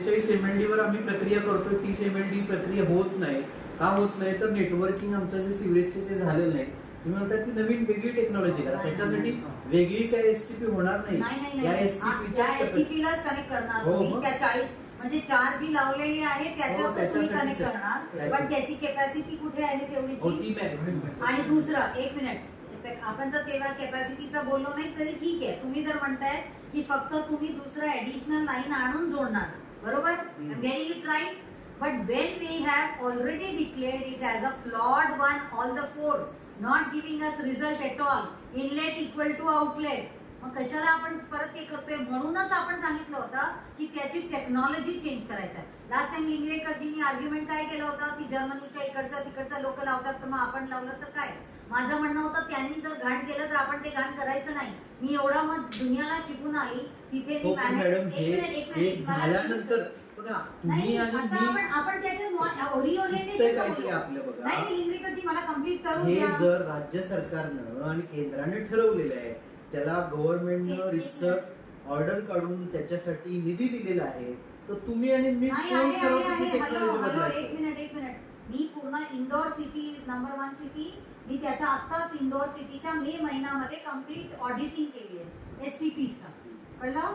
40 MLD वर आम्ही प्रक्रिया करतोय, 30 MLD प्रक्रिया होत नाही. का होत नाही तर नेटवर्किंग आमचं जे सिवरेजचे जे झालेलं नाही. तुम्ही म्हणतात की नवीन वेगळी टेक्नॉलॉजी करा, त्याच्यासाठी वेगळी काय एसटीपी होणार नाही. या एसटीपीलाच कनेक्ट करणार तुम्ही. त्या 40 म्हणजे 4 जी लावलेली आहे त्याच्यात तुम्ही कनेक्ट करणार, पण त्याची कॅपॅसिटी कुठे आहे तेवढीची. आणि दुसरं 1 मिनिट, आपण तर तेव्हा कॅपॅसिटीचं बोललो नाही तरी ठीक आहे. तुम्ही जर म्हणताय की फक्त तुम्ही दुसरं ऍडिशनल लाईन आणून जोडणार, बरोबर, getting it right. But when we have already declared it as a flawed one all the 4, not giving us result at all, inlet equal to outlet, मग कशाला आपण परत ते करतोय? म्हणूनच आपण सांगितलं होतं की त्याची टेक्नॉलॉजी चेंज करायचं आहे. लास्ट टाइम लिंगरेकरजींनी आर्ग्युमेंट काय केलं होतं की जर्मनीच्या इकडचं तिकडचं लोक लावतात तर मग आपण लावलं तर काय. माझं म्हणणं होतं त्यांनी जर घाण केलं तर आपण ते घाण करायचं नाही. मी एवढा मग दुनियाला शिकून आली तिथे मी झाल्यानंतर बघा तुम्ही आणि आपण त्याच्यात ओरिएंटेशन आपलं बघा नाही. लिंगरेकरजी मला कंप्लीट करू हे जर राज्य सरकारनं आणि केंद्राने ठरवलेलं आहे, त्याला गव्हर्नमेंटनं रितसर ऑर्डर काढून त्याच्यासाठी निधी दिलेला आहे, तर तुम्ही आणि मी कोण ठरवतो की टेक्नॉलॉजी बदलायचं? एक मिनिट, मी पूर्ण Indore city is number 1 city. मी त्याच्या आत्ताच इंदोर सिटीच्या मे महिन्यामध्ये कम्प्लीट ऑडिटिंग केली आहे एसटीपीचा, कळलं.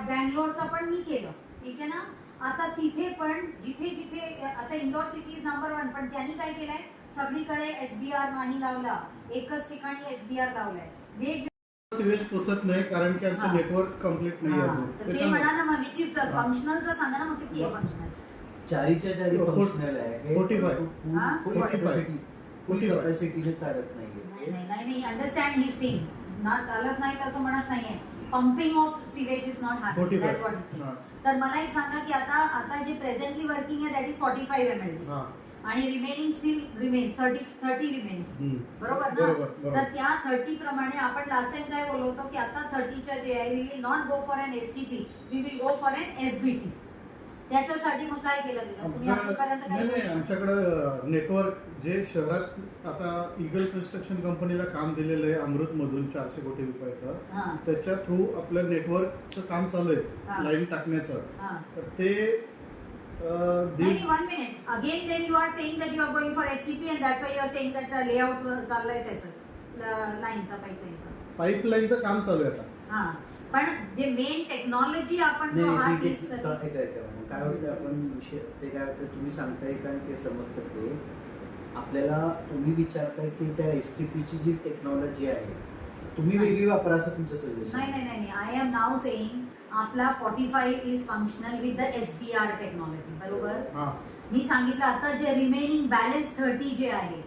बँगलोरचं पण मी केलं, ठीक आहे ना. आता तिथे पण जिथे जिथे आता इंदोर सिटी इज नंबर 1, पण त्यांनी काय केलंय, सगळीकडे एसबीआर नाही लावला, एकच ठिकाणी एसबीआर लावलाय. सिवेज पोचत नाही कारण की आमचं नेटवर्क कम्प्लीट नाही आहे. ते म्हणा ना, मग विच इज फंक्शनलचं सांगा ना, मग किती आहे फंक्शनल? 4च्या 4 फंक्शनल आहे. 45 फुल कॅपॅसिटीने चालत नाहीये. नाही, अंडरस्टँड हिज थिंग. ना चालत नाही असं म्हणत नाहीये. Pumping of sewage is not happening, that's what is. तर मला एक सांगा की आता जे प्रेझेंटली वर्किंग आहे दॅट इज 45 MLD आणि रिमेनिंग स्टील रिमेन्स 30 रिमेन्स, बरोबर ना. तर त्या 30 प्रमाणे आपण लास्ट टाइम काय बोललो होतो की आता 30च्या जे आहे we will not go for an STP, we will go for an SBT. त्याच्यासाठी मग काय केलं गेलं तुम्ही आतापर्यंत? नाही, आमच्याकडं नेटवर्क जे शहरात आता इगल कन्स्ट्रक्शन कंपनीला काम दिलेलं आहे अमृत मधून 400 कोटी रुपयाचं, त्याच्या थ्रू आपलं नेटवर्कचं काम चालू आहे लाईन टाकण्याचं. तर ते 1 minute again then you are saying that you are going for STP and that's why you are saying that the layout चाललंय त्याचं लाईनचा पाईपलाईनचं काम चालू आहे आता. पण जे मेन टेक्नॉलॉजी आपण काय होतं, आपण विषय ते काय होतं तुम्ही सांगताय कारण ते समजतं ते आपल्याला. तुम्ही विचारताय की त्या एसटीपीची जी टेक्नॉलॉजी आहे तुम्ही वेगळी वापरा असं तुमचं सजेशन? नाही, आय एम नाव सेइंग आपला 45 is functional with the SBR technology, बरोबर. मी सांगितलं आता जे रिमेनिंग बॅलन्स 30 जे आहे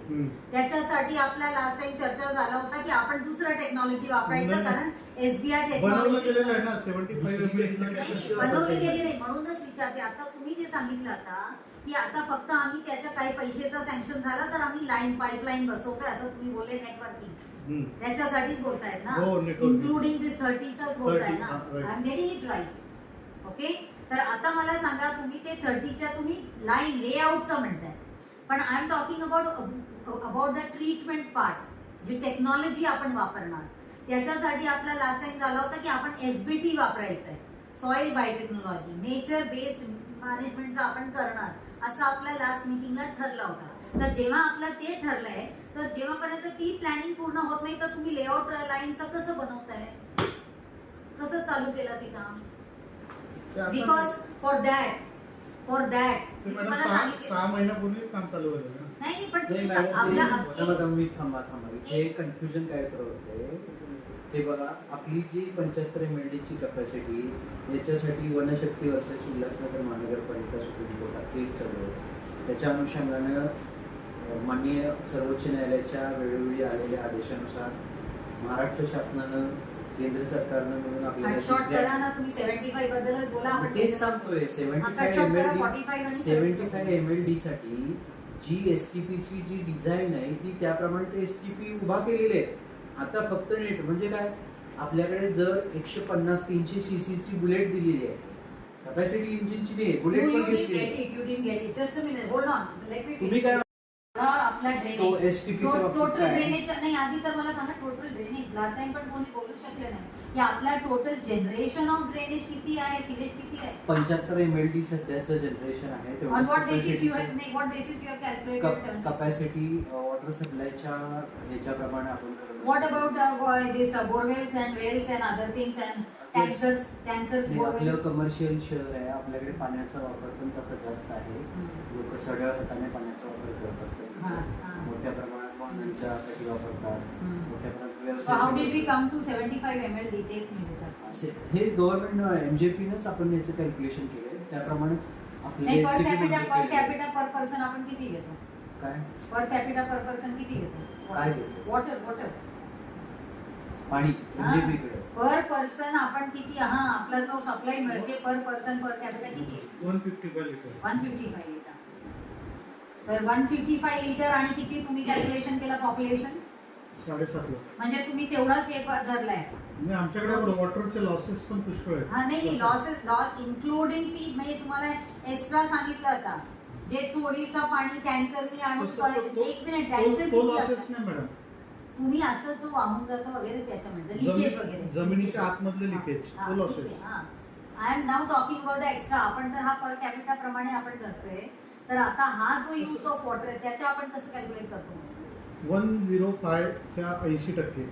त्याच्यासाठी आपला लास्ट टाइम चर्चा झाला होता की आपण दुसरं टेक्नॉलॉजी वापरायचं, कारण एसबीआर टेक्नॉलॉजी बनवली गेली नाही. म्हणूनच विचारते आता तुम्ही जे सांगितलं आता की आता फक्त आम्ही त्याच्या काही पैशाचा सँक्शन झाला तर आम्ही लाईन पाईपलाईन बसवतोय असं तुम्ही बोलले. नेटवर्किंग त्याच्यासाठीच बोलतायत ना, इन्क्लुडिंग दिस 30च बोलताय ना. I am getting it right, okay. तर आता मला सांगा तुम्ही ते 30च्या तुम्ही लाईन लेआउटचं म्हणताय, पण I am talking about the treatment part, जी टेक्नॉलॉजी आपण वापरणार त्याच्यासाठी आपला लास्ट टाइम झाला होता की आपण एसबीटी वापरायचं आहे, सॉइल बायोटेक्नॉलॉजी, नेचर बेस्ड मॅनेजमेंटचं आपण करणार असं आपल्या लास्ट मीटिंगला ठरला होता. तर जेव्हा आपलं ते ठरलंय तर जेव्हापर्यंत ती प्लॅनिंग पूर्ण होत नाही तर तुम्ही लेआउट लाईनचं कसं बनवताय, कसं चालू केलं ते काम? बिकॉज फॉर दॅट 6 महिन्यापूर्वी काम चालू झालं. नाही पण मी थांबा हे कन्फ्युजन काय होते ते बघा. आपली जी 75 MLD ची कॅपॅसिटी याच्यासाठी वनशक्ती वर्सेस उल्हासनगर महानगरपालिका सुप्रीम कोर्टात केस चालू आहे. त्याच्या अनुषंगानं माननीय सर्वोच्च न्यायालयाच्या वेळोवेळी आलेल्या आदेशानुसार महाराष्ट्र शासनानं केंद्र सरकारनं मिळून आपल्याला तेच सांगतोय 75 MLD साठी जी एसटीपीची जी डिझाईन आहे ती त्याप्रमाणे ते एसटीपी उभा केलेले आहे. आता फक्त नेट म्हणजे काय, आपल्याकडे जर 150-300 cc ची बुलेट दिलेली आहे, कॅपॅसिटी इंजिनची नाही, बुलेट पण घेतली. तुम्ही काय आपला तो ड्रेनेज STP च्या बाबतीत टोटल काय? ड्रेनेज नाही, आधी तर मला सांगा टोटल ड्रेनेज. लास्ट टाइम पण कोणी बोलू शकले नाही की आपला टोटल जनरेशन ऑफ ड्रेनेज किती आहे, सिवेज किती आहे. 75 MLD सध्याचं जनरेशन आहे. On what basis you have नाही, what basis you have calculated capacity water सप्लायच्या ह्याच्याप्रमाणे आपण करतो. What about this borewells and wells and other things and tankers नाही, borewells? आपलं कमर्शियल शहर आहे, आपल्याकडे पाण्याचा वापर पण तसा जास्त आहे. लोक सगळ्या हाताने पाण्याचा वापर करत असतात. मोठ्या प्रमाणात वाहनांच्यासाठी वापरतात. मोठ्या प्रमाणात So how did we व्यवसाय come to 75 MLD? तेच मी विचारते. असे हे गव्हर्नमेंट MJPनंच आपण याचं कॅल्क्युलेशन केलंय, त्याप्रमाणेच नाही, पर STP कॅपिटा मंजूर केलंय. पर पर्सन आपण किती घेतो? काय पर कॅपिटा पर पर्सन किती घेतो? काय घेतो? वॉटर पाणी MJP कडे पर पर्सन आपण किती, हा आपला जो सप्लाय मिळते पर पर्सन पर कॅपिटा किती आहे? 155 लिटर. 155 लिटर. तर 155 लिटर आणि किती तुम्ही कॅल्क्युलेशन केलं पॉप्युलेशन? 7.5 लाख. म्हणजे तुम्ही तेवढाच हे धरलाय. म्हणजे आमच्याकडे वॉटरचे लॉसेस पण पुष्कळ आहेत. हा नाही, लॉस इन्क्लुडिंग सी, म्हणजे तुम्हाला एक्स्ट्रा सांगितलं होता जे चोरीचं पाणी टँकरनी आणून. एक मिनिट, टँकर तो किती लॉसेस असतात? नाही मॅडम. तुम्ही असं जो वाहून जातं वगैरे त्याच्यामध्ये लिकेज वगैरे जमिनीच्या आतमधले लिकेज, तो losses. I am now talking about the extra. आपण जर हा पर कॅपिटा प्रमाणे आपण करतोय, तर आता हा जो यूज ऑफ वॉटर आहे त्याच्या आपण कसं कॅल्क्युलेट करतो? 105च्या 80%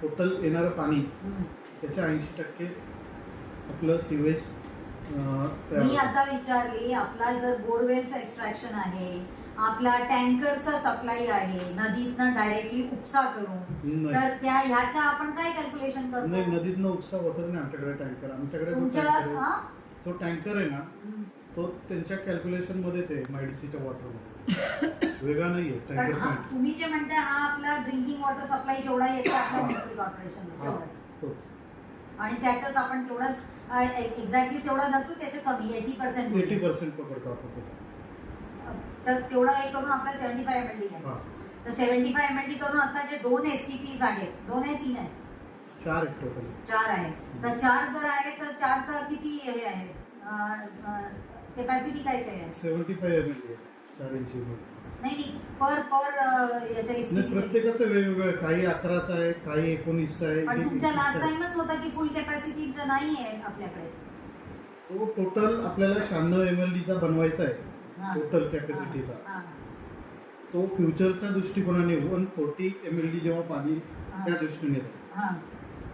टोटल येणारं पाणी, त्याच्या 80% आपलं सिवेज. मी आता विचारली, आपला जर बोरवेलचं एक्स्ट्रॅक्शन आहे, आपला टँकरचा सप्लाय आहे, नदीतनं डायरेक्टली उपसा करून, तर त्या ह्याच्या आपण काय कॅल्क्युलेशन नाही, करतो? नदीतनं उपसा होतच नाही आमच्याकडे. टँकर आमच्याकडे जो टँकर आहे ना, तो त्यांच्या कॅल्क्युलेशन मध्येच आहे, मायडीसीच्या वॉटर वेगळा नाहीये टँकर प्लांट. तुम्ही जे म्हणताय हा आपला ड्रिंकिंग वॉटर सप्लाय जेवढा येतो आपल्या म्युनिसिपल कॉर्पोरेशनला तेवढाच, तोच. आणि त्याच्याच आपण तेवढाच एक्झॅक्टली तेवढा जातो, त्याच्या कमी 80%. 80% पकडतो आपण. तर तेवढा हे करून आपल्याला 75 MLD आहे. तर 75 MLD करून आता जे 2 STPs आहेत, 2 आहे 3 आहे? 4 आहेत टोटल. 4 आहे. तर 4 जर आहे तर 4चा किती हे आहे कॅपॅसिटी काय काय आहे? 75 MLD 4 इंची. नाही पर याच्या नाही, STP. प्रत्येकाचं वेगवेगळं. काही 11चा आहे, काही 19चा आहे. पण तुमच्या लास्ट टाइमच होता की फुल कॅपॅसिटी नाही आहे आपल्याकडे. तो टोटल आपल्याला 96 MLD चा बनवायचा आहे, टोटल कॅपॅसिटीचा. तो फ्युचरच्या दृष्टिकोनाने 140 MLD जेव्हा पाणी त्या दृष्टीने येतं.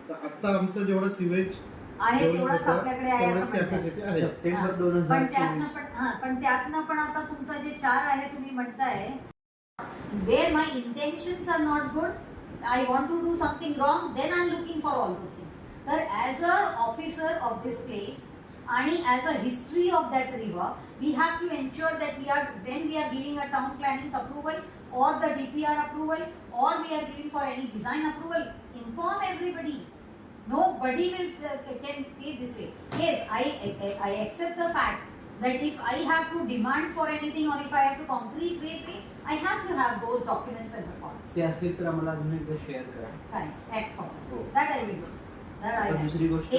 तर आता आमचं जेवढं सिवेज आहे तेवढंच आपल्याकडे आहे असं कॅपॅसिटी आहे. सप्टेंबर पण 2024. त्यातनं पण आता तुमचं जे 4 आहे तुम्ही म्हणताय, where my intentions are not good, I want to do something wrong, then I'm looking for all those things. तर as a officer of this place आणि as a history of that river, we have to ensure that when we are giving a town planning's approval or the DPR approval or we are giving for any design approval, inform everybody. Nobody can say this way. Yes, I accept the fact that if I have to demand for anything or if I have to concrete raise it, I have to have those documents and records. ते असेल तर आम्हाला अजून एकदा share करा. काय act for हो. that I will do. That I आता will. दुसरी गोष्ट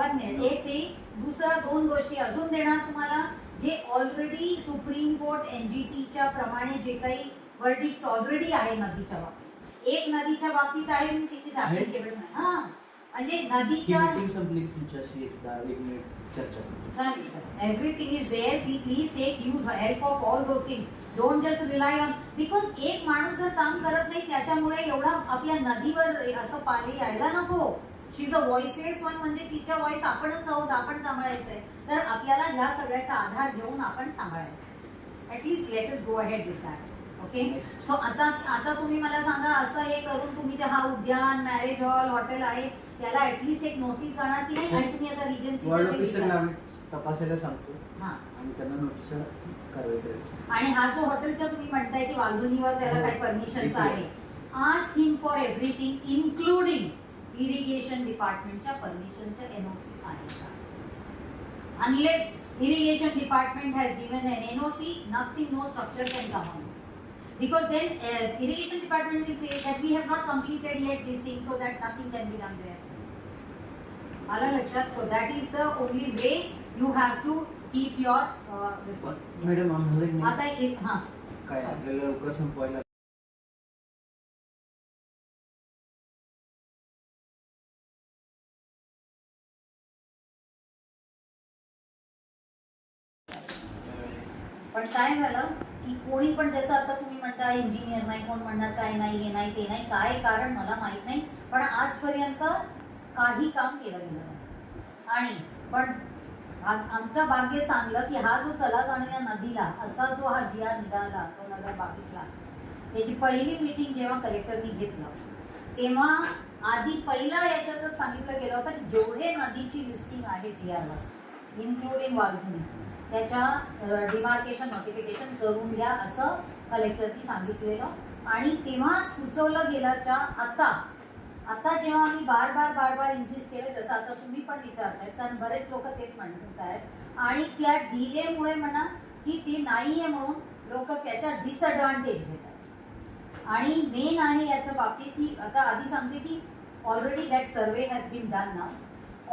one minute. एक ते दुसरं 2 गोष्टी अजून देणार तुम्हाला, जे ऑलरेडी सुप्रीम कोर्ट NGTच्या प्रमाणे जे काही वर्डिक्ट ऑलरेडी आहे नदीच्या बाबतीत. एक नदीच्या बाबतीत आहे मीन्स इट इज ऍप्लिकेबल. हा म्हणजे नदीच्या मीटिंग संपली तुमच्याशी एकदा 1 मिनिट चर्चा करू. चालेल. Everything is there. See please take use help of all those things. Don't just rely on, because एक माणूस जर काम करत नाही त्याच्यामुळे एवढा आपल्या नदीवर असं पाणी यायला नको. She is a voiceless one, म्हणजे तिच्या व्हॉइस आपणच आहोत, आपण सांभाळायचंय. तर आपल्याला ह्या सगळ्याचा आधार घेऊन आपण सांभाळायचं. At least let us go ahead with that. Okay. So आता तुम्ही मला सांगा, असं हे करून तुम्ही जे हा उद्यान, मॅरेज हॉल, हॉटेल आहे त्याला ऍटलीस्ट एक नोटीस जाणार की नाही? आणि तुम्ही आता वॉर्ड ऑफिसरला रिजन्सी आम्ही तपासायला सांगतो हा, आणि त्यांना नोटीस कारवाई करायची. आणि हा जो हॉटेलचा तुम्ही म्हणताय की वालधुनीवर त्याला काही परमिशनचं आहे, ask him for everything including irrigation डिपार्टमेंटच्या परमिशनच्या NOC आहे का? Unless irrigation department has given an NOC, nothing, no structure can come on. Because then irrigation department will say that we have not completed yet this thing, so that nothing can be done there. Ala lakshat. So that is the only way you have to keep your this one. Madam आम्हाला आता एक काय आपल्याला लवकर संपवायला पण काय झालं की कोणी पण जसं आता तुम्ही म्हणता इंजिनियर नाही, कोण म्हणणार काय नाही, हे नाही ते नाही, काय कारण मला माहित नाही, पण आजपर्यंत काही काम केलं गेलं नाही. आणि पण आमचं भाग्य चांगलं की हा जो चला जाणाऱ्या नदीला असा जो हा GR निघाला 2022ला, त्याची पहिली मीटिंग जेव्हा कलेक्टरनी घेतलं तेव्हा आधी पहिला याच्यातच सांगितलं गेलं होतं की जेवढे नदीची लिस्टिंग आहे GRला इन्क्लुडिंग वालधुनी, त्याच्या डिमार्केशन नोटिफिकेशन करून घ्या असं कलेक्टरनी सांगितलेलं. आणि तेव्हा सुचवलं गेलं आता जेव्हा आम्ही बार बार इन्सिस्ट केलं, जसं आता तुम्ही पण विचारतायत, कारण बरेच लोक तेच म्हणत आहेत आणि त्या डिलेमुळे म्हणा की ती नाहीये म्हणून लोक त्याच्या डिसएडव्हान्टेज घेतात. आणि मेन आहे याच्या बाबतीत की आता आधी सांगते की already that survey has been done now.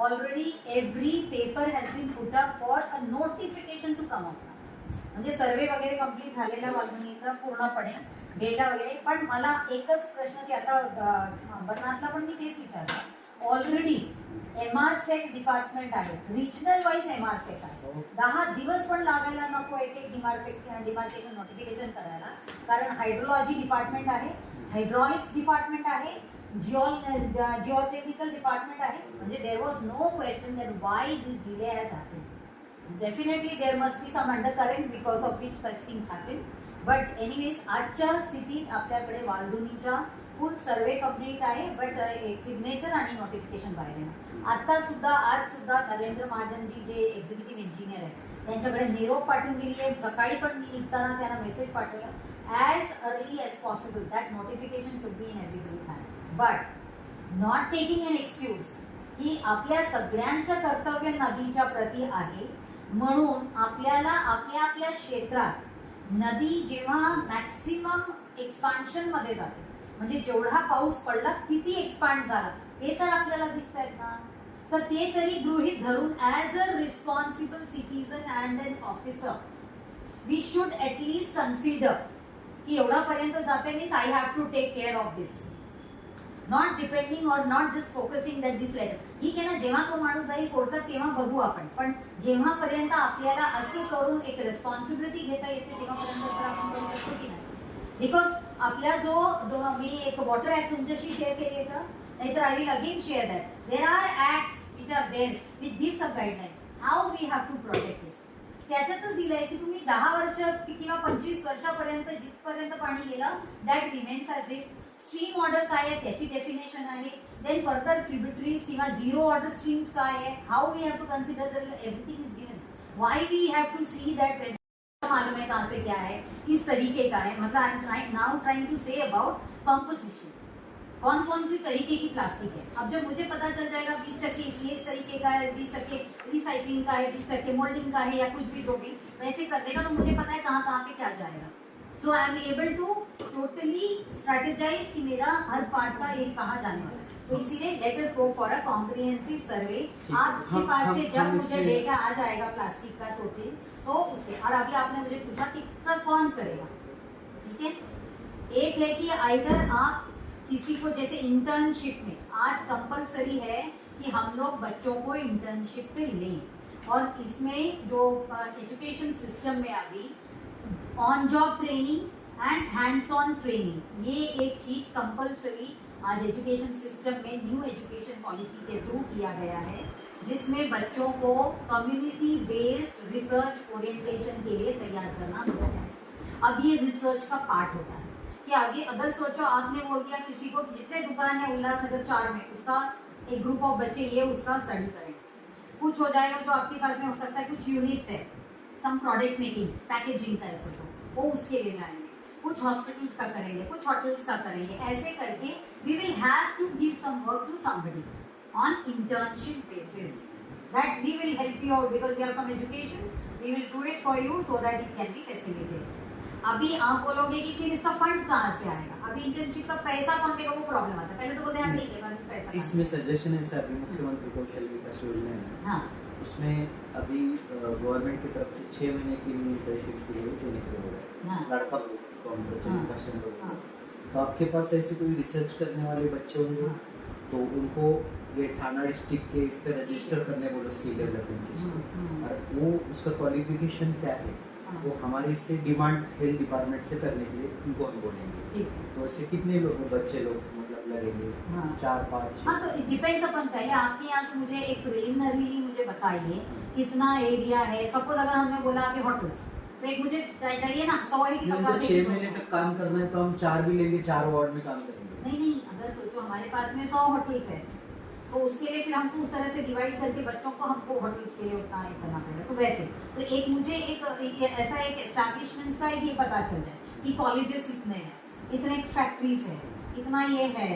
Already every paper has been put up for a notification to come up. म्हणजे सर्वे वगैरे कंप्लीट झालेल्या वालधुनीचा पूर्णपणे डेटा वगैरे. पण मला एकच प्रश्न की आता अंबरनाथला पण मी तेच विचारलं, ऑलरेडी MRSEC डिपार्टमेंट आहे, रिजनल वाईज MRSEC आहे, 10 दिवस पण लागायला नको एक डिमार्केशन नोटिफिकेशन करायला, कारण हायड्रोलॉजी डिपार्टमेंट आहे, हायड्रॉलिक्स डिपार्टमेंट आहे, geotechnical डिपार्टमेंट आहे. म्हणजे there was no question that why this delay has happened. Definitely there must be some undercurrent because of which such things happen. But anyways, आजच्या स्थितीत आपल्याकडे वालधुनीच्या full सर्वे complete आहे, but एक signature आणि notification बाहेर आहे. आज सुद्धा नरेंद्र महाजनजी जे एक्झिक्युटिव्ह इंजिनियर आहेत त्यांच्याकडे निरोप पाठवून दिली आहे. सकाळी पण मी निघताना त्यांना मेसेज पाठवला, as early as possible that notification should be in everybody's hand. But not taking an excuse की आपल्या सगळ्यांचं कर्तव्य नदीच्या प्रती आहे, म्हणून आपल्याला आपल्या क्षेत्रात नदी जेव्हा मॅक्सिमम एक्सपान्शन मध्ये जाते, म्हणजे जेवढा पाऊस पडला किती एक्सपांड झाला हे तर आपल्याला दिसत आहेत ना, तर ते तरी गृहीत धरून as a responsible citizen and an officer we should at least consider की एवढापर्यंत जाते means I have to take care of this, not depending or not just focusing that this letter. ठीक आहे ना, जेव्हा तो माणूस जाईल कोर्टात तेव्हा बघू आपण, पण जेव्हापर्यंत आपल्याला असे करून एक रिस्पॉन्सिबिलिटी घेता येते तेव्हापर्यंत तर आपण करू शकतो की नाही. बिकॉज आपला जो मी एक वॉटर ऍक्ट तुमच्याशी शेअर केली का, नाहीतर I will again share that. There are acts which are there which gives a guideline how we have to protect it. त्याच्यातच दिलंय की तुम्ही 10 वर्ष किंवा 25 वर्षापर्यंत जिथपर्यंत पाणी गेलं that remains as this. Stream order काय आहे त्याची डेफिनेशन आहे, देन फर्दर ट्रिब्युटरीज किंवा झिरो ऑर्डर स्ट्रीम्स काय आहे, how we have to consider that everything is given. Why we have to see that मालूम है कहाँ से क्या है, किस तरीके का है. मतलब I am now trying to say about composition, कौन कौन सी तरीके की प्लास्टिक है. अब जब मुझे पता चल जाएगा 20% इस तरीके का है, 20% रिसाइकलिंग का है, 20% मोल्डिंग का है या कुछ भी जो भी वैसे कर देगा, तो मुझे पता है कहाँ पे क्या जाएगा. So I am able to totally strategize कि मेरा हर पार्ट का एक कहाँ जाने वाला है. तो इसीलिए let us go for a comprehensive survey. आपके पास से जब मुझे डेटा आ जाएगा प्लास्टिक का टोटल, तो उसके, और अभी आपने मुझे पूछा कि कौन करेगा. ठीक है, एक है कि आइदर आप किसी को, जैसे इंटर्नशिप में आज कंपलसरी है कि हम लोग बच्चों को इंटर्नशिप पे लें, और इसमें जो एजुकेशन सिस्टम में अभी on job training and hands on training, ये एक चीज कंपलसरी आज एजुकेशन सिस्टम में न्यू एजुकेशन पॉलिसी के थ्रू किया गया है, जिसमें बच्चों को कम्युनिटी बेस्ड रिसर्च ओरिएंटेशन के लिए तैयार करना होता है. अब ये रिसर्च का पार्ट होता है कि आगे अगर सोचो आपने बोल दिया किसी को, जितने दुकान है उल्लासनगर 4 में, उसका एक ग्रुप ऑफ बच्चे ये उसका स्टडी करें, कुछ हो जाएगा जो आपके पास में हो सकता है, कुछ यूनिट्स है, सम प्रोडक्ट मेकिंग पैकेजिंग का है, सोचो वो उसके लिए लाएंगे, कुछ हॉस्पिटल्स का करेंगे, कुछ होटल्स का करेंगे. ऐसे करके we will have to give some work to somebody on internship basis that we will help you out because we have some education, we will do it for you so that it can be facilitated. अभी आप बोलोगे कि फिर इसका fund कहाँ से आएगा, अभी इंटर्नशिप का पैसा कौन देगा, वो प्रॉब्लम आता है. पहले तो वो ध्यान ठीक है पैसा. इसमें सजेशन है सर, अभी मुख्यमंत्री कौशल विकास योजना है, हाँ उसमें अभी गवर्नमेंट की तरफ से 6 महीने के लिए इंटर्नशिप के लिए देने के लिए बोला है। हाँ। लड़का लोग उसको हम बच्चे भाषण बोलते हाँ। हैं। तो आपके पास ऐसे कोई रिसर्च करने वाले बच्चे होंगे हाँ। तो उनको ये थाना डिस्ट्रिक्ट के इस पे रजिस्टर करने बोलो स्किल डेवलपमेंट के लिए। और वो उसका क्वालिफिकेशन क्या है हाँ। वो हमारे इससे डिमांड हेल्थ डिपार्टमेंट से करने के लिए उनको हम बोलेंगे। ठीक है। तो ऐसे कितने लोग बच्चे लोग मतलब लगेंगे? हाँ। 4 5 हाँ, तो इट डिपेंड्स अपन। पहले आपके यहाँ से मुझे एक प्रिलिमिनरीली मुझे बताइए कितना एरिया है। सपोज अगर हमने बोला कि होटल्स, तो एक मुझे चाहिए ना 100 ही नहीं तो 6 महीने तक काम करना है तो हम 4 भी लेंगे, 4 वार्ड में काम करेंगे। नहीं, अगर सोचो हमारे पास में 100 होटल्स है तो उसके लिए फिर हमको उस तरह से डिवाइड करके बच्चों को हमको होटल्स के लिए उतना एक करना पड़ेगा। तो वैसे तो एक मुझे एक ऐसा एक एस्टैब्लिशमेंट्स का एक ये पता चल जाए कि कॉलेजेस इतने हैं, इतने फैक्ट्रीज है, इतना ये है,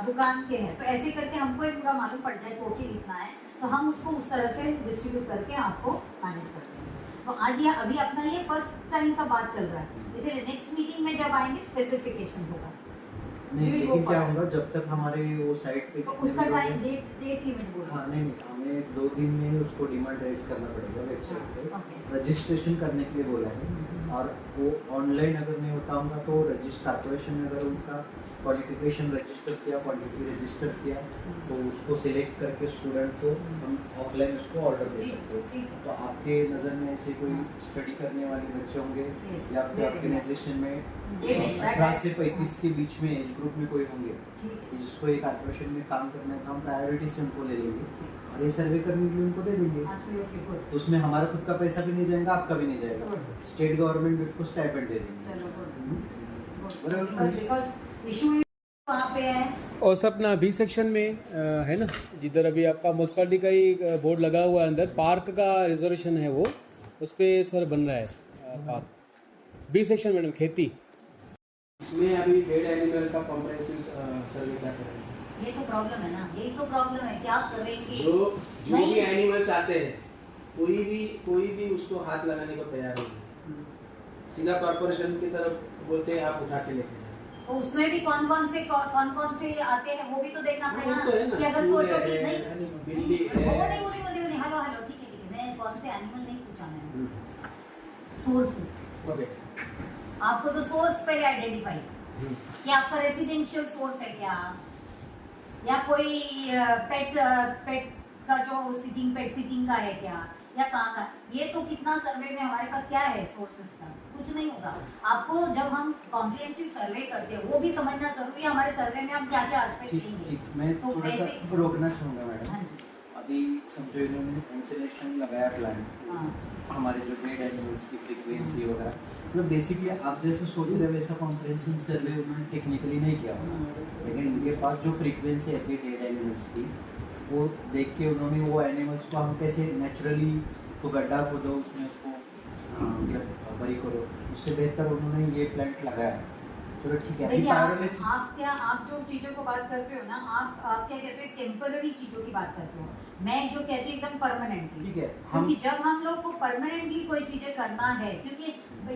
दुकान के हैं, तो ऐसे करके हमको एक पूरा मालूम पड़ जाए टोटल इतना है, तो हम उसको उस तरह से डिस्ट्रीब्यूट करके आपको मैनेज करते हैं। तो आज ये अभी अपना ये फर्स्ट टाइम का बात चल रहा है, इसलिए नेक्स्ट मीटिंग में जब आएंगे स्पेसिफिकेशन होगा। नहीं लेकिन क्या होगा जब तक हमारे वो साइट पे तो उसका टाइम डेट लिमिट बोलो। हाँ नहीं हमें 2 दिन में ही उसको डिमांड रेज करना पड़ेगा वेबसाइट पे। ओके। रजिस्ट्रेशन करने के लिए बोला है। और वो ऑनलाइन अगर नहीं होता होगा तो रजिस्टर कॉर्पोरेशन में अगर उनका क्वालिफिकेशन रजिस्टर किया, क्वांटिटी रजिस्टर किया तो उसको सिलेक्ट करके स्टूडेंट को हम ऑफलाइन उसको ऑर्डर दे सकते हो। तो आपके नज़र में ऐसे कोई स्टडी करने वाले बच्चे होंगे या आपके ऑर्गेनाइजेशन में 18 से 35 के बीच में एज ग्रुप में कोई होंगे जिसको एक कॉर्पोरेशन में काम करना है तो हम प्रायोरिटी से उनको ले लेंगे और ये सर्वे करने के लिए उनको दे देंगे। तो उसमें हमारा खुद का पैसा भी नहीं जाएगा, आपका भी नहीं जाएगा, स्टेट गवर्नमेंट भी उसको स्टाइपेंड दे देंगे। इशू वहाँ पे है। और सब अपना बी सेक्शन में है ना, जिधर अभी आपका म्यूनसिपालिटी का ही बोर्ड लगा हुआ है, अंदर पार्क का रिजर्वेशन है वो, उस पर सर बन रहा है पार्क बी सेक्शन मैडम खेती। इसमें अभी डेड एनिमल का कॉम्प्रहेंसिव सर्वे क्या करेंगे? ये तो प्रॉब्लम है ना, यही तो प्रॉब्लम है, क्या करेंगे? जो भी एनिमल्स आते हैं कोई भी उसको हाथ लगाने को तैयार नहीं है, सीधा कॉर्पोरेशन की तरफ बोलते हैं आप उठा के लेके। तो उसमें भी कौन कौन से आते हैं वो भी तो देखना पड़ेगा ना कि अगर सोचो कि नहीं बिल्ली है वो नहीं हेलो ठीक है मैं कौन से एनिमल नहीं पूछा मैंने, सोर्सेस। ओके, आपको तो सोर्स पहले आइडेंटिफाई कि आपका रेसिडेंशियल सोर्स है क्या, या कोई पेट का जो सिटिंग का है क्या, या कहाँ का। ये तो कितना सर्वे में हमारे पास क्या है सोर्सेस का, कुछ नहीं होगा। आपको जब हम कॉम्प्रिहेंसिव सर्वे करते हैं वो भी समझना जरूरी है हमारे सर्वे में हम क्या क्या एस्पेक्ट लेंगे। मैं तो थोड़ा सा रोकना चाहूँगा मैडम। हाँ जी। अभी समझो इन्होंने इंसुलेशन लगाया प्लान, हमारे जो डेड एनिमल्स की फ्रीक्वेंसी वगैरह, मतलब बेसिकली आप जैसे सोच रहे हो वैसा कॉम्प्रिहेंसिव सर्वे उन्होंने टेक्निकली नहीं किया होगा, लेकिन इनके पास जो फ्रीक्वेंसी है डेड एनिमल्स की वो देख के उन्होंने वो एनिमल्स को हम कैसे नेचुरली तो गड्ढा खोदो उसमें उसको मतलब बरी करो, उससे बेहतर उन्होंने ये प्लांट लगाया। चलो ठीक है। देखिए आप जो चीजों को बात करते हो ना, आप क्या कहते हो टेम्पररी चीजों की बात करते हो, मैं जो कहती हूँ एकदम परमानेंटली। ठीक है, क्योंकि जब हम लोग को परमानेंटली कोई चीजें करना है, क्योंकि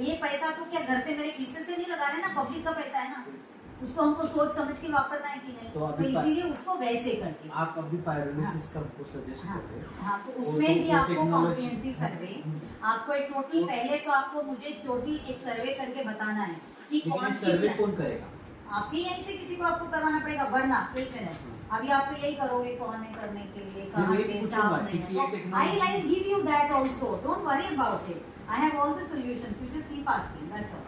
ये पैसा तो क्या घर से मेरे खिस्से से नहीं लगा रहे ना, पब्लिक का पैसा है ना, उसको हमको सोच समझ के वापरना है कि नहीं, तो इसीलिए उसको वैसे करके आप अभी पायरोलिसिस का हमको सजेस्ट कर रहे हैं। हाँ, तो उसमें भी आपको कॉम्प्रिहेंसिव सर्वे, आपको एक टोटल पहले तो आपको मुझे टोटल एक सर्वे करके बताना है कि कौन सी सर्वे कौन करेगा, आपके यहीं से किसी को आपको करवाना पड़ेगा, वरना एक मिनट अभी आप यही करोगे कौन है करने के लिए, कहाँ से स्टाफ नहीं है, तो I give you that also, don't worry about it, I have all the solutions, you just keep asking, that's all.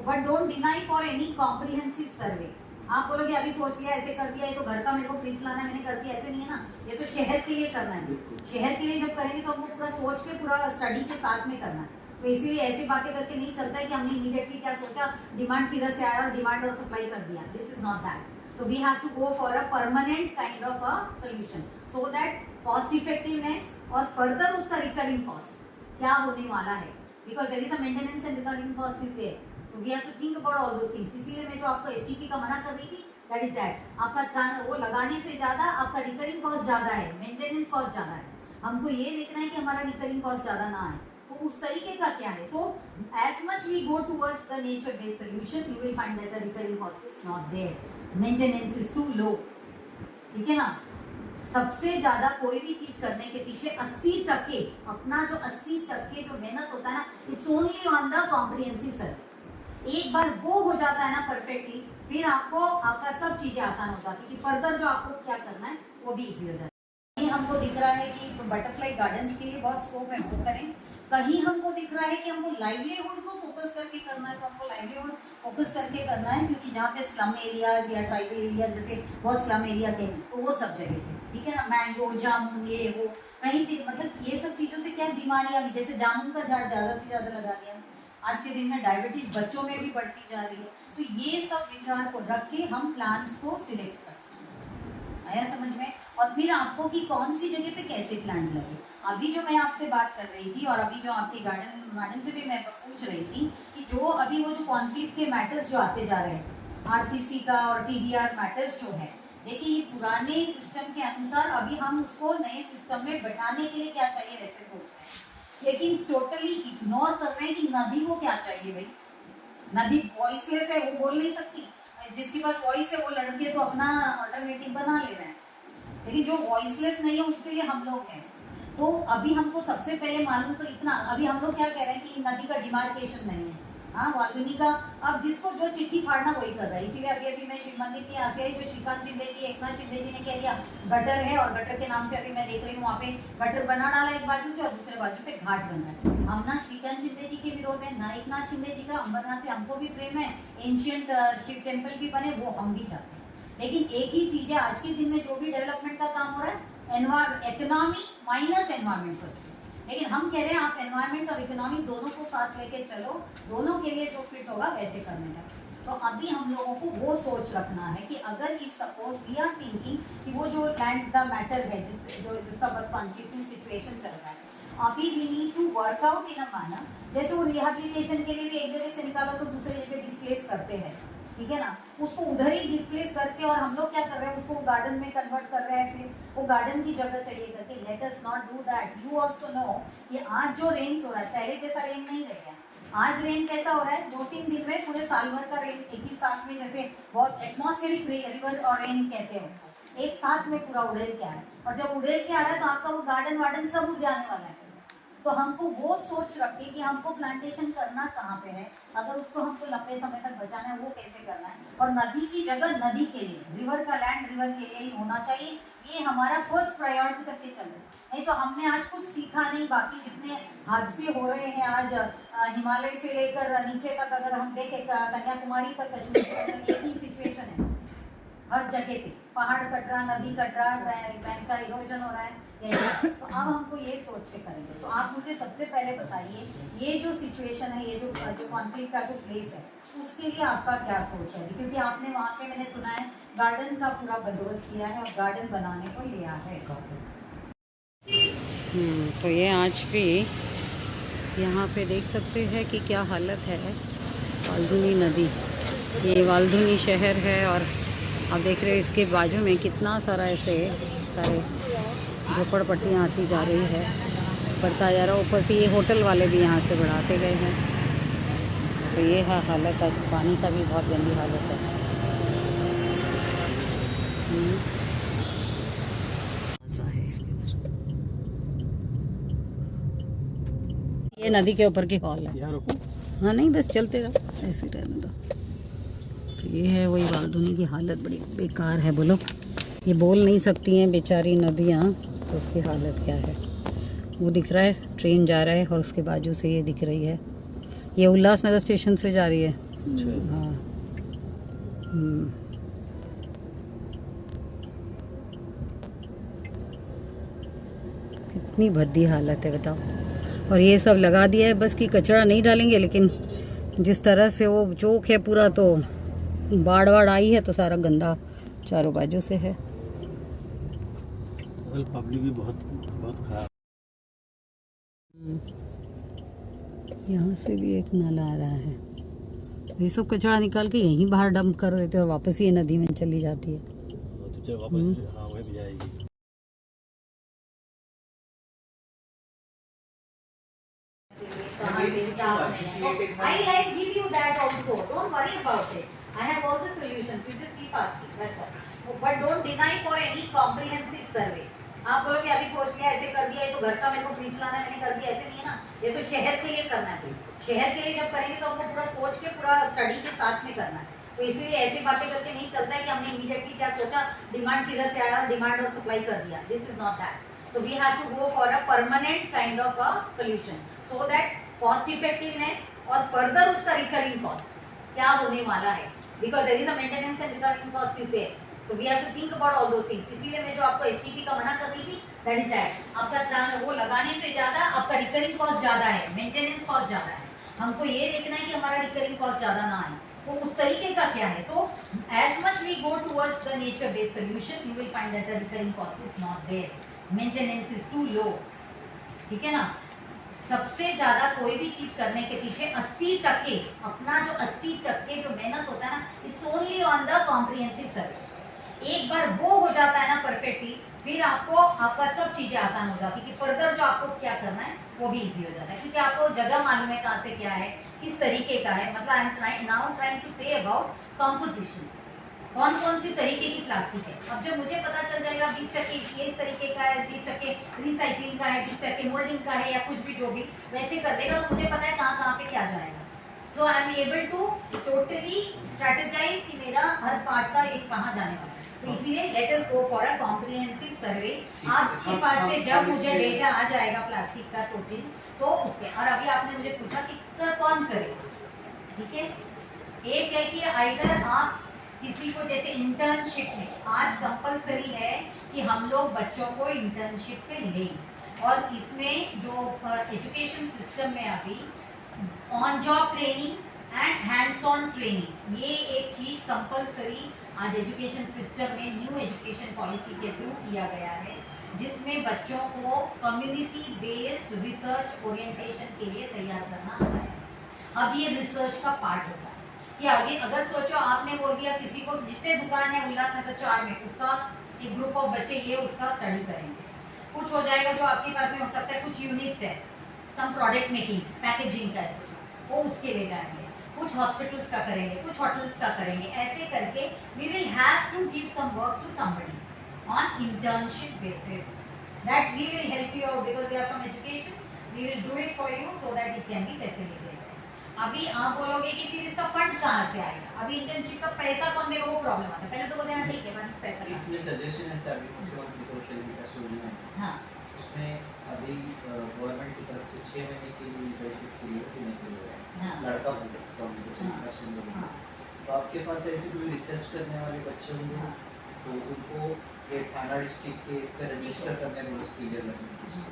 But don't deny for any comprehensive survey. आप बोलोगे अभी सोच लिया ऐसे कर दिया, ये तो घर का मेरे को फ्रिज लाना है मैंने कर दिया, ऐसे नहीं है ना, ये तो शहर के लिए करना है। शहर के लिए जब करेंगे तो हमको पूरा सोच के पूरा स्टडी के साथ में करना है, तो इसीलिए ऐसी बातें करके नहीं चलता है कि हमने इमीडिएटली क्या सोचा, डिमांड किधर से आया और डिमांड और सप्लाई कर दिया, this is not that. So we have to go for a permanent kind of a solution, so that cost effectiveness और further उसका recurring cost क्या होने वाला है, because there is a maintenance and recurring cost is there, so we have to think about all those things। इसीलिए मैं जो आपको STP का मना कर रही थी, that is that आपका वो लगाने से ज़्यादा आपका recurring cost ज़्यादा है, maintenance cost ज़्यादा है, हमको ये देखना है कि हमारा recurring cost ज़्यादा ना आए, तो उस तरीके का क्या है। So as much we go towards the nature based solution, you will find that the recurring cost is not there, maintenance is too low, ठीक है ना। सबसे ज्यादा कोई भी चीज करने के पीछे 80% अपना जो 80% जो मेहनत होता है ना, it's only on the comprehensive survey. एक बार वो हो जाता है ना परफेक्टली, फिर आपको आपका सब चीजें आसान हो जाती है कि फर्दर जो आपको क्या करना है वो भी इजी हो जाता है। कहीं हमको दिख रहा है कि बटरफ्लाई गार्डन्स के लिए बहुत स्कोप है, वो करें। कहीं हमको दिख रहा है कि हमको लाइवलीहुड को फोकस करके करना है, तो हमको लाइवलीहुड फोकस करके करना है, क्योंकि जहाँ पे स्लम एरियाज या ट्राइबल एरिया जैसे बहुत स्लम एरिया के, तो वो सब जगह पे, ठीक है ना, मैंगो जामुन ये वो कहीं मतलब ये सब चीजों से क्या बीमारियां भी, जैसे जामुन का झाड़ ज्यादा से ज्यादा लगा दिया, आज के दिन में डायबिटीज बच्चों में भी बढ़ती जा रही है। तो ये सब विचार को रख के हम प्लांट्स को सिलेक्ट करते हैं, आया समझ में। और फिर आपको कि कौन सी जगह पे कैसे प्लांट लगे। अभी जो मैं आपसे बात कर रही थी और अभी जो आपके गार्डन मैडम से भी मैं पूछ रही थी कि जो अभी वो जो कॉन्फ्लिक्ट के मैटर्स जो आते जा रहे हैं, आरसीसी का और टीडीआर मैटर्स जो है, देखिए ये पुराने सिस्टम के अनुसार अभी हम उसको नए सिस्टम में बैठाने के लिए क्या चाहिए वैसे सोच रहे हैं, लेकिन टोटली इग्नोर कर रहे हैं कि नदी को क्या चाहिए भाई। नदी वॉइसलेस है, वो बोल नहीं सकती, जिसके पास वॉइस है वो लड़के तो अपना अल्टरनेटिव बना ले रहे हैं, लेकिन जो वॉइसलेस नहीं है उसके लिए हम लोग हैं। तो अभी हमको सबसे पहले मालूम तो इतना, अभी हम लोग क्या कह रहे हैं कि नदी का डिमार्केशन नहीं है, हाँ वाल्मीकि का, अब जिसको जो चिट्ठी फाड़ना वही कर रहा है। इसीलिए अभी मैं शिव मंदिर के यहाँ से जो श्रीकांत शिंदे जी एकनाथ शिंदे जी ने कह दिया गटर है, और गटर के नाम से अभी मैं देख रही हूँ वहाँ पे गटर बना डाला एक बाजू से और दूसरे बाजू से घाट बन रहा है। हम ना श्रीकांत शिंदे जी के विरोध में, ना एकनाथ शिंदे जी का, अमरनाथ से हमको भी प्रेम है, एंशियंट शिव टेम्पल भी बने, वो हम भी चाहते हैं। लेकिन एक ही चीज है, आज के दिन में जो भी डेवलपमेंट का काम हो रहा है, इकोनॉमी माइनस एनवायरमेंट सोचो, लेकिन हम कह रहे हैं आप एनवायरमेंट और इकोनॉमी दोनों को साथ लेके चलो, दोनों के लिए जो फिट होगा वैसे करने का। तो अभी हम लोगों को वो सोच रखना है कि अगर if suppose we are thinking कि वो जो लैंड का मैटर है जिसका बहुत कॉन्फ्लिक्टिंग सिचुएशन चल रहा है, अभी we need to work out in a manner, जैसे वो रिहेबिलिटेशन के लिए भी एक जगह से निकाला तो दूसरे जगह डिस्प्लेस करते हैं, ठीक है ना, उसको उधर ही डिस्प्लेस करके, और हम लोग क्या कर रहे हैं उसको गार्डन में कन्वर्ट कर रहे हैं, फिर वो गार्डन की जगह चाहिए करके। Let us not do that. You also know कि आज जो रेन्स हो रहा है पहले जैसा रेन नहीं रह गया। आज रेन कैसा हो रहा है, 2-3 दिन में पूरे साल भर का रेन एक ही साथ में, जैसे बहुत एटमॉस्फेरिक रिवर और रेन कहते हैं उसको, एक साथ में पूरा उड़ेल के आ रहा है, और जब उड़ेल के आ रहा है तो आपका वो गार्डन वार्डन सब उड़ जाने वाला है। तो हमको वो सोच रखे कि हमको प्लांटेशन करना कहाँ पे है, अगर उसको हमको लंबे समय तक बचाना है वो कैसे करना है, और नदी की जगह नदी के लिए, रिवर का लैंड रिवर के लिए ही होना चाहिए। ये हमारा फर्स्ट प्रायोरिटी करके चल रहा है। नहीं तो हमने आज कुछ सीखा नहीं, बाकी जितने हादसे हो रहे हैं आज हिमालय से लेकर नीचे तक, अगर हम देखें कन्याकुमारी तक, कश्मीर तक एक ही सिचुएशन है, हर जगह पे पहाड़ कट रहा, नदी कट रहा, बैंक का इरोजन हो रहा है। तो अब हमको ये सोच से करेंगे। तो आप मुझे सबसे पहले बताइए, ये जो सिचुएशन है, ये जो कॉन्फ्लिक्ट का जो प्लेस है, उसके लिए आपका क्या सोच है, क्योंकि आपने वहाँ पे मैंने सुना है गार्डन का पूरा बंदोबस्त किया है और गार्डन बनाने को लिया है। तो ये आज भी यहाँ पे देख सकते हैं कि क्या हालत है। वाल्धुनी नदी, ये वाल्धुनी शहर है, और आप देख रहे हो इसके बाजू में कितना सारा ऐसे सारे झोपड़पट्टियाँ आती जा रही है, बढ़ता जा रहा है। ऊपर से ये होटल वाले भी यहाँ से बढ़ाते गए हैं। तो ये है हालत है, पानी का भी बहुत गंदी हालत है। ये नदी के ऊपर की हॉल है। हाँ नहीं, बस चलते रहो, ऐसे रहने दो। तो ये है वही वाल्धुनी की हालत, बड़ी बेकार है। बोलो, ये बोल नहीं सकती हैं बेचारी नदियाँ, तो उसकी हालत क्या है। वो दिख रहा है ट्रेन जा रहा है, और उसके बाजू से ये दिख रही है, ये उल्लासनगर स्टेशन से जा रही है। हाँ कितनी भद्दी हालत है बताओ। और ये सब लगा दिया है बस कि कचरा नहीं डालेंगे, लेकिन जिस तरह से वो चौक है पूरा, तो बाढ़ आई है तो सारा गंदा चारों बाजू से है। पब्लिक भी बहुत खराब। यहाँ से भी एक नाला आ रहा है, ये सब कचरा निकाल के यहीं बाहर डंप कर देते हैं और वापस ये नदी में चली जाती है। तो वापस हाँ वही भी जाएगी। I like give you that also. Don't worry about it. I have all the solutions. solutions. You just keep asking. That's all. But don't deny for any comprehensive survey. आप बोलोगे अभी सोच लिया ऐसे कर दिया, ये तो घर का मेरे को फ्रिज लाना है मैंने कर दिया, ऐसे नहीं है ना. ये तो शहर के लिए करना है. शहर के लिए जब करेंगे तो हमको पूरा सोच के पूरा स्टडी के साथ में करना है. तो इसीलिए ऐसी बातें करके नहीं चलता है कि हमने इमीडिएटली क्या सोचा, डिमांड किधर से आया और डिमांड और सप्लाई कर दिया. This is not that. So we have to go for a permanent kind of a solution so that cost effectiveness और further उसका recurring cost क्या होने वाला है, because there is a maintenance and recurring cost is there. So we have to think about all those things. इसीलिए मैं जो आपको STP का मना कर रही थी, that is that. आपका वो लगाने से ज़्यादा आपका recurring cost ज़्यादा है, maintenance cost ज़्यादा है. हमको ये देखना है कि हमारा recurring cost ज़्यादा ना आए. तो उस तरीके का क्या है. So as much we go towards the nature based solution, you will find that the recurring cost is not there. Maintenance is too low. ठीक है ना. सबसे ज़्यादा कोई भी चीज़ करने के पीछे 80% अपना जो 80% जो मेहनत होता है ना, it's only on the comprehensive survey. एक बार वो हो जाता है ना परफेक्टली, फिर आपको आपका सब चीज़ें आसान हो जाती है कि फर्दर जो आपको क्या करना है वो भी इजी हो जाता है, क्योंकि आपको जगह मालूम है कहाँ से क्या है, किस तरीके का है. मतलब I am now trying to say about composition, कौन कौन सी तरीके की प्लास्टिक है. अब जब मुझे पता चल जाएगा 20% ये इस तरीके का है, 20% रिसाइकलिंग का है, 20% मोल्डिंग का है, या कुछ भी जो भी वैसे कर देगा, तो मुझे पता है कहाँ कहाँ पे क्या जाएगा. So I am able to totally strategize कि मेरा हर पार्ट का एक कहाँ जाने वाला है. तो इसीलिए let us go for a comprehensive survey. आपके पास से जब मुझे डेटा आ जाएगा प्लास्टिक का टोटल, तो उसके. और अभी आपने मुझे पूछा कि कौन करेगा. ठीक है. एक है कि आइदर आप किसी को, जैसे इंटर्नशिप में आज कंपलसरी है कि हम लोग बच्चों को इंटर्नशिप पे लें, और इसमें जो एजुकेशन सिस्टम में अभी on job training and hands on training, ये एक चीज़ कंपलसरी आज एजुकेशन सिस्टम में न्यू एजुकेशन पॉलिसी के थ्रू किया गया है, जिसमें बच्चों को कम्युनिटी बेस्ड रिसर्च ओरिएंटेशन के लिए तैयार करना आता है. अब ये रिसर्च का पार्ट होता है कि आगे अगर सोचो आपने बोल दिया किसी को, जितने दुकान है उल्लासनगर 4 में, उसका एक ग्रुप ऑफ बच्चे ये उसका स्टडी करेंगे. कुछ हो जाएगा जो आपके पास में हो सकता है, कुछ यूनिट्स है, सम प्रोडक्ट मेकिंग पैकेजिंग का है, सोचो वो उसके ले जाएंगे. कुछ हॉस्पिटल्स का करेंगे, कुछ होटल्स का करेंगे. ऐसे करके we will have to give some work to somebody on internship basis. That we will help you out because we are from education. We will do it for you so that it can be facilitated. अभी आप बोलोगे कि फिर इसका fund कहाँ से आएगा. अभी इंटर्नशिप का पैसा कौन देगा, वो प्रॉब्लम आता है. पहले तो बोलते हैं ठीक है पैसा. इसमें सजेशन है अभी मुख्यमंत्री कौशल विकास योजना है. हाँ. उसमें अभी गवर्नमेंट की तरफ से 6 महीने के लिए इंटर्नशिप के लिए चुने के लिए हाँ. लड़का होगा उसका उनको. हाँ. तो आपके पास ऐसे कोई रिसर्च करने वाले बच्चे होंगे, हाँ. तो उनको थाना डिस्ट्रिक्ट के इस पर रजिस्टर करने में क्लियर लगने की,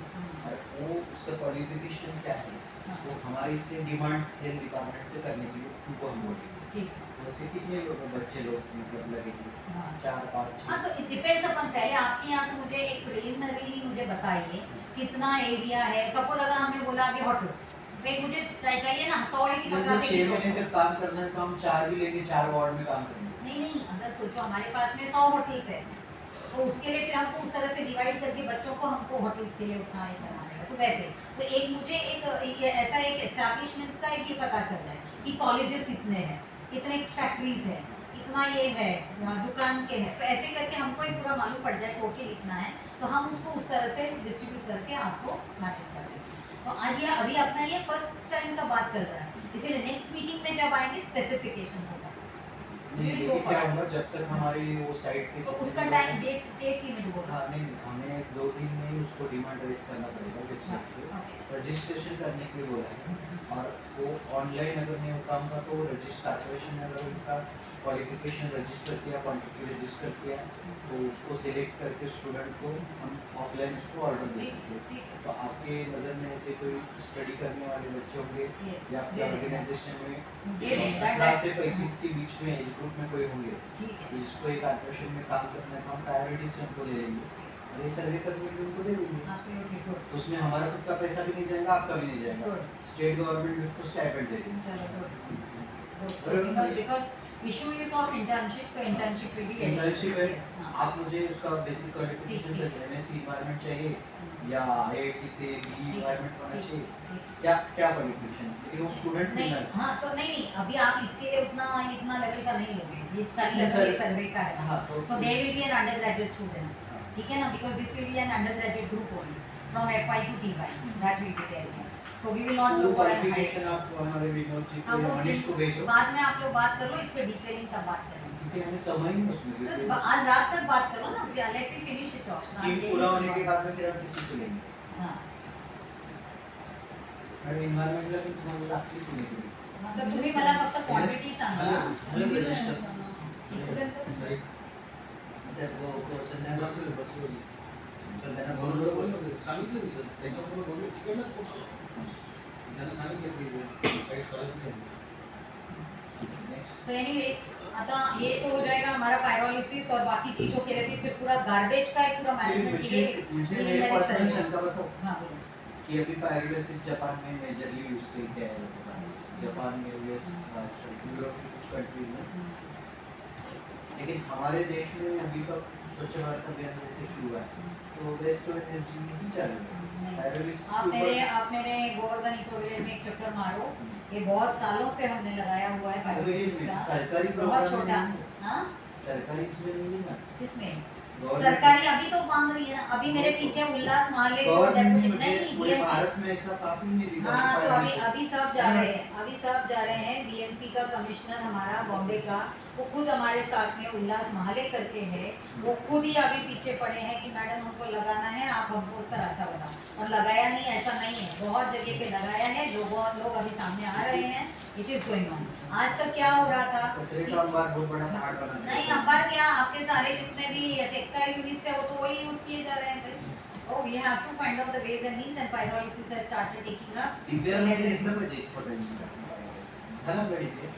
और वो उसका क्वालिफिकेशन क्या है वो हमारे से डिमांड हेल्थ डिपार्टमेंट से करने के लिए उनको हम बोलेंगे. वैसे कितने बच्चे लोग मतलब लगेंगे. 4, 5, 6. हाँ, तो इट डिपेंड्स अपन. पहले आपके यहाँ से मुझे एक प्रिलिमिनरी मुझे बताइए कितना एरिया है. सपोज अगर हमने बोला अभी होटल्स पे मुझे चाहिए ना 100 है कि 50 6 महीने तक काम करना है, तो हम 4 भी लेंगे, 4 वार्ड में काम करेंगे. नहीं, अगर सोचो हमारे पास में 100 होटल्स है, तो उसके लिए फिर हमको उस तरह से डिवाइड करके बच्चों को हमको होटल्स के लिए उतना ही करना पड़ेगा. तो वैसे तो एक मुझे एक ऐसा एक एस्टैब्लिशमेंट्स का एक ये पता चल जाए कि कॉलेजेस इतने हैं, इतने फैक्ट्रीज है, इतना ये है, दुकान के हैं. तो ऐसे करके हमको एक पूरा मालूम पड़ जाए टोटल इतना है, तो हम उसको उस तरह से डिस्ट्रीब्यूट करके आपको मैनेज कर देंगे. तो आज ये अभी अपना ये फर्स्ट टाइम का बात चल रहा है, इसीलिए नेक्स्ट मीटिंग में जब आएंगे स्पेसिफिकेशन होगा. नहीं, लेकिन क्या होगा जब तक हमारी वो साइट पे तो उसका टाइम डेट लिमिट होगा. हाँ नहीं, हमें 2 दिन में ही उसको डिमांड रेज करना पड़ेगा वेबसाइट पे. रजिस्ट्रेशन करने के लिए बोला है, और वो ऑनलाइन अगर नहीं हो काम का तो रजिस्ट्रेशन में अगर उनका क्वालिफिकेशन रजिस्टर किया, क्वांटिटी रजिस्टर किया, तो उसको सिलेक्ट करके स्टूडेंट को हम ऑफलाइन उसको ऑर्डर दे सकते हैं. तो आपके नज़र में ऐसे कोई स्टडी करने वाले बच्चे होंगे या आपके ऑर्गेनाइजेशन में क्लास से 35 के बीच में एज ग्रुप में कोई होंगे जिसको एक कॉर्पोरेशन में काम करना है, तो हम प्रायोरिटी से उनको ले लेंगे और ये सर्वे करने के लिए उनको दे देंगे. तो उसमें हमारा खुद का पैसा भी नहीं जाएगा, आपका भी नहीं जाएगा. स्टेट गवर्नमेंट उसको स्टाइपेंड दे देंगे. Because issue is of internship, so internship पे भी इंटर्नशिप है, हाँ। आप मुझे उसका बेसिक क्वालिफिकेशन से एमएससी एनवायरनमेंट चाहिए या आईआईटी से बी एनवायरनमेंट होना चाहिए, क्या क्या क्वालिफिकेशन, लेकिन वो स्टूडेंट नहीं, नहीं हाँ तो नहीं अभी आप इसके लिए इतना लेवल का नहीं लोगे, ये खाली नहीं, सर। सर्वे का है। हाँ तो So they will be an undergraduate students, ठीक है ना, because this will be an undergraduate group only from FY to TY, that will be there. So we will not वो go for an high. Qualification आप हमारे विनोद जी हाँ, को वो मनीष को भेजो, बाद में आप लोग बात करो इस पे डिटेलिंग तब बात करेंगे। क्योंकि हमें समय नहीं उसमें तो क्योंकि आज रात तक बात करो ना, let me finish it of. Scheme पूरा होने के बाद में फिर हम किसी को लेंगे। हाँ आणि एन्व्हायरमेंटला पण तुम्हाला लागतील की नाही? मतलब तुम्ही मला फक्त क्वांटिटी सांगा। झालं रजिस्टर. ठीक. त्या संध्याकाळ तर त्यांना बरोबर बोलवलं बसवलं. सांगितलं मी सर त्यांच्याबरोबर बोललो तिकडनंच फोन आला. त्यांना सांगितलं की साईट चालत नाही. So anyways, आता ये तो हो जाएगा हमारा पायरोलिसिस और बाकी चीजों के लिए भी फिर पूरा गार्बेज का एक पूरा मैनेजमेंट के लिए मुझे मेरे पर्सनल शंका बताओ हाँ बोलो। कि अभी पायरोलिसिस जापान में मेजरली यूज किया है जापान में यूएस यूरोप की कुछ कंट्रीज में, लेकिन हमारे देश में अभी तक स्वच्छ भारत अभियान जैसे शुरू हुआ है तो वेस्ट टू एनर्जी नहीं चालू है पायरोलिसिस आप मेरे गोवर्धन इको विलेज में एक चक्कर मारो, ये बहुत सालों से हमने लगाया हुआ है पायरोलिसिस का, सरकारी बहुत प्रोग्राम छोटा। में हाँ सरकारी इसमें नहीं है ना किसमें Government- सरकारी अभी तो मांग रही है ना, अभी मेरे पीछे उल्लास माले जो गवर्नमेंट डेप्यूटी मुझे नहीं पूरे BMC भारत में ऐसा काफी नहीं दिखा हाँ तो अभी पायरोलिसिस। अभी सब जा रहे हैं, अभी सब जा रहे हैं। बीएमसी का कमिश्नर हमारा बॉम्बे का, वो खुद हमारे साथ में उल्लास महाले करके है, वो खुद ही अभी पीछे पड़े हैं कि मैडम हमको लगाना है, आप हमको उसका रास्ता बताओ, और लगाया नहीं ऐसा नहीं है, बहुत जगह पे लगाया है, लोग अभी सामने आ रहे हैं, इट इज गोइंग ऑन। आज तक क्या हो रहा था कचरे का अंबार बहुत बड़ा पहाड़ बना दिया। नहीं अंबार क्या, आपके सारे जितने भी टेक्सटाइल यूनिट्स है वो तो वही यूज किए जा रहे हैं भाई। Oh, we have to find out the ways and means, and pyrolysis has started taking up. दिव्यांमध्ये घेतलं पाहिजे छोट्या झाला पाहिजे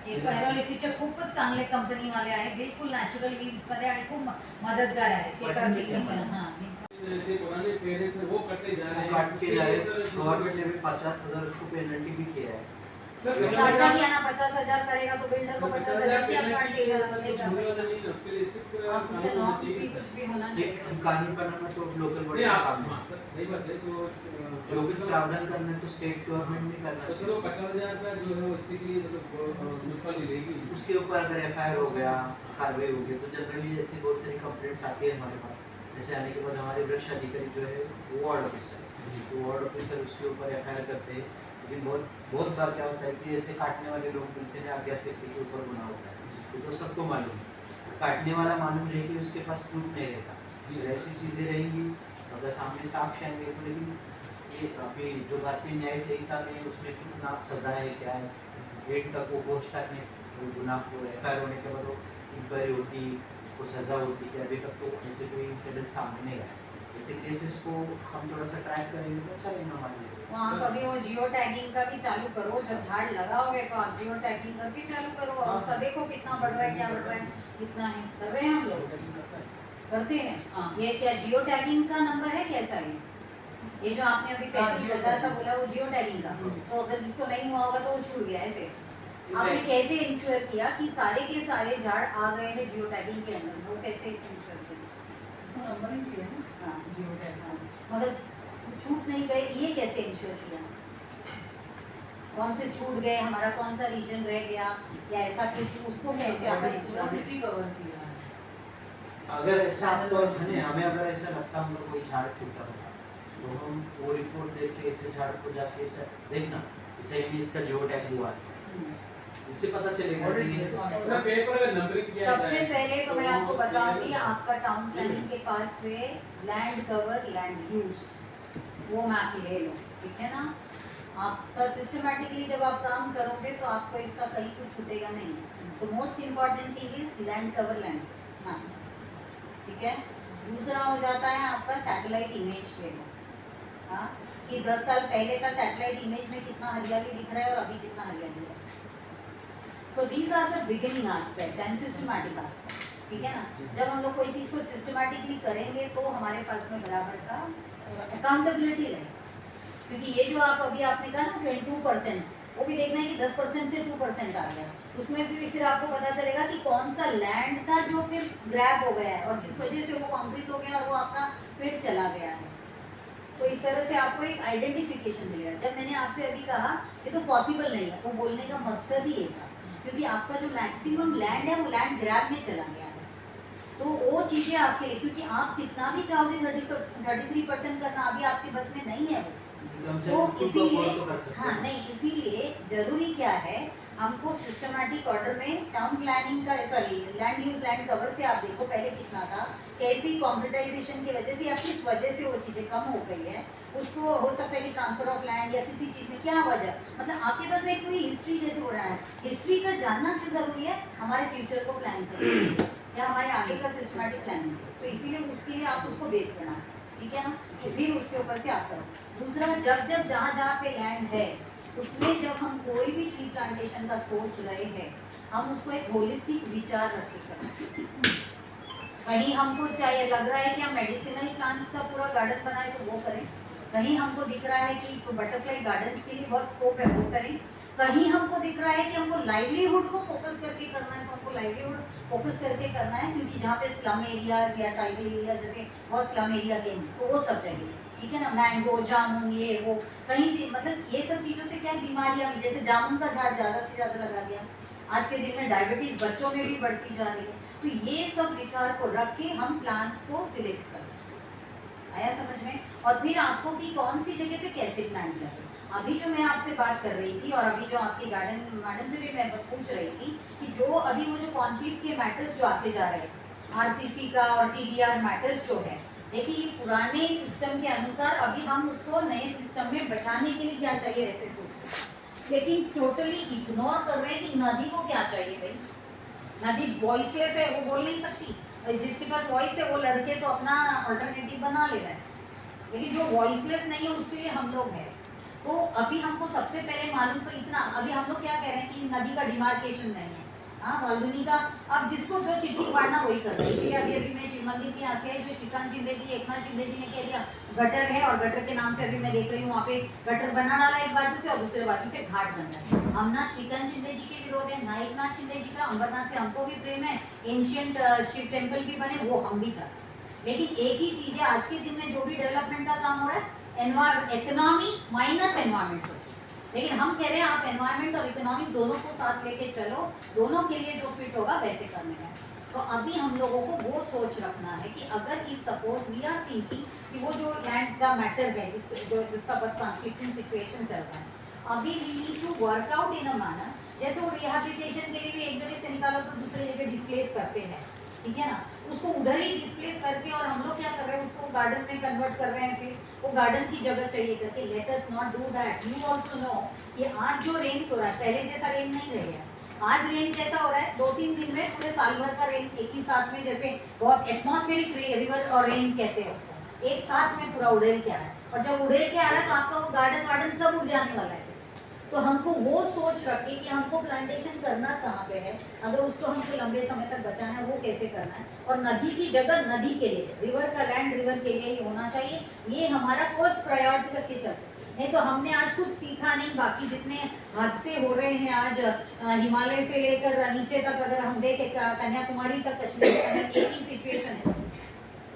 हे पायरोलिसिसचे खूपच चांगले कंपनी वाले आहे, बिलकुल नॅचरल मीन्स मध्ये आणि खूप मदतगार आहे ते वाटून करतील घेतलं पण, हां रहते पुराने पेड़े से वो कटते जा रहे हैं. काट के जा रहे इसके लिए सर, गवर्नमेंट ने भी 50,000 उसको पेनल्टी भी किया है सर, चाचा भी आना 50,000 करेगा तो बिल्डर को 50,000 की पेनल्टी अपॉइंट के देगा सर कुछ होने वाला नहीं है, उसके लिए स्ट्रिक्ट आप उसके कानून होना नॉर्म्स चाहिए भी सर. कुछ भी होना ये चाहिए। कानून बनाना तो लोकल बॉडी नहीं का आप काम है हाँ, सर सही बात है तो जो भी प्रावधान करना है तो स्टेट गवर्नमेंट ने करना तो सर वो 50,000 का जो है वो स्ट्रिक्टली मतलब म्युनिसिपल लेगी. उसके ऊपर अगर एफआईआर हो गया, कार्रवाई हो गई तो जनरली ऐसी बहुत सारी कंप्लेंट्स आती है हमारे पास। जैसे आने के बाद हमारे वृक्ष अधिकारी जो है वो वार्ड ऑफिसर है, तो वार्ड ऑफिसर उसके ऊपर एफआईआर करते हैं। लेकिन बहुत बार क्या होता है कि ऐसे काटने वाले लोग मिलते हैं, अज्ञात व्यक्ति के ऊपर गुनाह होता है, ये तो सबको मालूम है। काटने वाला मालूम रहे कि उसके पास प्रूफ नहीं रहता, ये ऐसी चीज़ें रहेंगी अगर सामने साक्ष्य आएंगे तो। लेकिन ये अभी जो भारतीय न्याय संहिता में उसमें कितना सजा है क्या है, डेट तक वो पहुँचता नहीं, गुनाह को एफआईआर होने के बाद वो इंक्वायरी होती, उसको सज़ा होती कि अभी तक तो ऐसे कोई इंसिडेंट सामने नहीं आया। ऐसे केसेस को हम थोड़ा सा ट्रैक करेंगे तो अच्छा रहेगा हमारे लिए। वहाँ कभी वो जियो टैगिंग का भी चालू करो, जब झाड़ लगाओगे तो आप जियो टैगिंग करके चालू करो, और उसका देखो कितना बढ़ रहा है, क्या बढ़ रहा है, कितना है, कर रहे हैं हम लोग, करते हैं। हाँ। ये क्या जियो टैगिंग का नंबर है कैसा ये जो आपने अभी 35,000 का बोला वो जियो टैगिंग का, तो अगर जिसको नहीं हुआ होगा तो वो छूट गया ऐसे। आपने कैसे इंश्योर किया कि सारे के सारे झाड़ आ गए हैं जियो टैगिंग के अंदर, वो कैसे इंश्योर किया? नंबर ही दिया ना हाँ जियो टैग। हाँ, मगर छूट नहीं गए, ये कैसे इंश्योर किया? कौन से छूट गए, हमारा कौन सा रीजन रह गया या ऐसा कुछ, उसको कैसे आपने पूरा इंश्योर सिटी कवर किया है। अगर ऐसा आपको हमें अगर ऐसा लगता होगा कोई झाड़ छूटा होगा तो हम वो रिपोर्ट देख के ऐसे झाड़ को जाके ऐसा देखना इसे इसका जियो टैग हुआ है, इससे पता चलेगा कि सर पेपर में नंबरिंग किया सबसे जाए. पहले तो मैं आपको वो बताऊंगी, चीज़ें आपका टाउन प्लानिंग के पास से लैंड कवर, लैंड यूज, वो मैप ले लो, ठीक है ना। आपका सिस्टमैटिकली जब आप काम करोगे तो आपको इसका कहीं कुछ छूटेगा नहीं। So most important thing is land cover, land use, हाँ ठीक है। दूसरा हो जाता है आपका सैटेलाइट इमेज ले लो, हाँ कि 10 साल पहले का सैटेलाइट इमेज में कितना हरियाली दिख रहा है और अभी कितना हरियाली है। So these are the beginning aspect and systematic aspect, ठीक है ना। जब हम लोग कोई चीज़ को सिस्टमैटिकली करेंगे तो हमारे पास में बराबर का अकाउंटेबिलिटी रहेगा, क्योंकि ये जो आप अभी आपने कहा ना 22%, वो भी देखना है कि 10% से 2% आ गया, उसमें भी फिर आपको पता चलेगा कि कौन सा लैंड था जो फिर ग्रैब हो गया है और किस वजह से वो कंक्रीट हो गया और वो आपका पेड़ चला गया है। तो इस तरह से आपको एक आइडेंटिफिकेशन मिलेगा। जब मैंने आपसे अभी कहा ये तो पॉसिबल नहीं है, वो बोलने का मकसद ही ये था, क्योंकि आपका जो मैक्सिमम लैंड है वो लैंड ग्रैब में चला गया है। तो वो चीज़ें आपके लिए, क्योंकि आप कितना भी चाहोगे 33% करना अभी आपके बस में नहीं है वो, तो इसीलिए हाँ नहीं, इसीलिए जरूरी क्या है, हमको सिस्टमैटिक ऑर्डर में टाउन प्लानिंग का, sorry land use land cover से आप देखो पहले कितना था, कैसी कॉम्प्यूटराइजेशन की वजह से या किस वजह से वो चीज़ें कम हो गई है, उसको हो सकता है कि ट्रांसफर ऑफ लैंड या किसी चीज़ में क्या वजह, मतलब आपके पास एक पूरी हिस्ट्री जैसे हो रहा है। हिस्ट्री का जानना क्यों जरूरी है, हमारे फ्यूचर को प्लान करना या हमारे आगे का सिस्टमैटिक प्लानिंग, तो इसीलिए उसके लिए आप उसको बेस करना, ठीक है ना, फिर उसके ऊपर से आप करो। दूसरा, जब जब जहाँ जहाँ पे लैंड है उसमें जब हम कोई भी ट्री प्लांटेशन का सोच रहे हैं, हम उसको एक होलिस्टिक विचार रख के करें। कहीं हमको चाहिए लग रहा है कि हम मेडिसिनल प्लांट्स का पूरा गार्डन बनाए तो वो करें, कहीं हमको दिख रहा है कि बटरफ्लाई गार्डन्स के लिए बहुत स्कोप है वो करें, कहीं हमको दिख रहा है कि हमको लाइवलीहुड को फोकस करके करना है तो हमको लाइवलीहुड फोकस करके करना है, क्योंकि जहाँ पे स्लम एरियाज या ट्राइबल एरिया जैसे बहुत स्लम एरिया के हैं तो वो सब चाहिए, ठीक है ना, मैंगो जामुन ये वो, कहीं मतलब ये सब चीज़ों से क्या बीमारियाँ, जैसे जामुन का झाड़ ज़्यादा से ज़्यादा लगा दिया, आज के दिन में डायबिटीज़ बच्चों में भी बढ़ती जा रही है, तो ये सब विचार को रख के हम प्लांट्स को सिलेक्ट करें। आया समझ में? और फिर आपको कि कौन सी जगह पे कैसे प्लांट लगे। अभी जो मैं आपसे बात कर रही थी और अभी जो आपकी गार्डन मैडम से भी मैं पूछ रही थी कि जो अभी वो जो कॉन्फ्लिक्ट के मैटर्स जो आते जा रहे हैं, आरसीसी का और टीडीआर मैटर्स जो है, देखिए ये पुराने सिस्टम के अनुसार अभी हम उसको नए सिस्टम में बैठाने के लिए क्या चाहिए ऐसे सोच रहे हैं, लेकिन टोटली इग्नोर कर रहे हैं कि नदी को क्या चाहिए भाई। नदी वॉइसलेस है, वो बोल नहीं सकती, जिसके पास वॉइस है वो लड़के तो अपना अल्टरनेटिव बना ले रहे हैं, लेकिन जो वॉइसलेस नहीं है उसके लिए हम लोग हैं। तो अभी हमको सबसे पहले मालूम तो इतना, अभी हम लोग क्या कह रहे हैं कि नदी का डिमार्केशन नहीं है, हाँ वाल्धुनी का, अब जिसको जो चिट्ठी फाड़ना वही कर रहे हैं। अभी मैं शिव मंदिर के यहाँ से जो श्रीकांत शिंदे जी, एकनाथ शिंदे जी ने कह दिया गटर है, और गटर के नाम से अभी मैं देख रही हूँ वहाँ पे गटर बना डाला एक बाजू से और दूसरे बाजू से घाट बन रहा है। हम ना श्रीकांत शिंदे जी के विरोध है, ना एकनाथ शिंदे जी का, अंबरनाथ से हमको भी प्रेम है, एंशियंट शिव टेम्पल भी बने वो हम भी चाहते हैं, लेकिन एक ही चीज़ है, आज के दिन में जो भी डेवलपमेंट का काम हो रहा है इकोनॉमी माइनस एनवायरमेंट सोचो, लेकिन हम कह रहे हैं आप एनवायरमेंट और इकोनॉमी दोनों को साथ लेके चलो, दोनों के लिए जो फिट होगा वैसे करने का। तो अभी हम लोगों को वो सोच रखना है कि अगर if suppose we are thinking कि वो जो लैंड का मैटर है जिसका बहुत कॉन्फ्लिक्टिंग सिचुएशन चल रहा है, अभी we need to work out in a manner, जैसे वो रिहैबिलिटेशन के लिए भी एक जगह से निकालो तो दूसरे जगह डिस्प्लेस करते हैं, ठीक है ना, उसको उधर ही डिस्प्लेस करके, और हम लोग क्या कर रहे हैं उसको गार्डन में कन्वर्ट कर रहे हैं, फिर वो गार्डन की जगह चाहिए करके। Let us not do that. You also know कि आज जो रेन हो रहा है पहले जैसा रेन नहीं रहेगा। आज रेन कैसा हो रहा है, 2-3 दिन में पूरे साल भर का रेन एक ही साथ में, जैसे बहुत एटमॉस्फेरिक रिवर और रेन कहते हैं उसको, एक साथ में पूरा उड़ेल के आ रहा है, और जब उड़ेल के आ रहा है तो आपका वो गार्डन वार्डन सब उड़ जाने वाला है। तो हमको वो सोच रखे कि हमको प्लांटेशन करना कहाँ पे है, अगर उसको हमको लंबे समय तक बचाना है वो कैसे करना है, और नदी की जगह नदी के लिए, रिवर का लैंड रिवर के लिए ही होना चाहिए, ये हमारा फर्स्ट प्रायोरिटी रखे चलते। नहीं तो हमने आज कुछ सीखा नहीं, बाकी जितने हादसे हो रहे हैं आज हिमालय से लेकर नीचे तक, अगर हम देखें कन्याकुमारी तक, कश्मीर तक एक ही सिचुएशन है,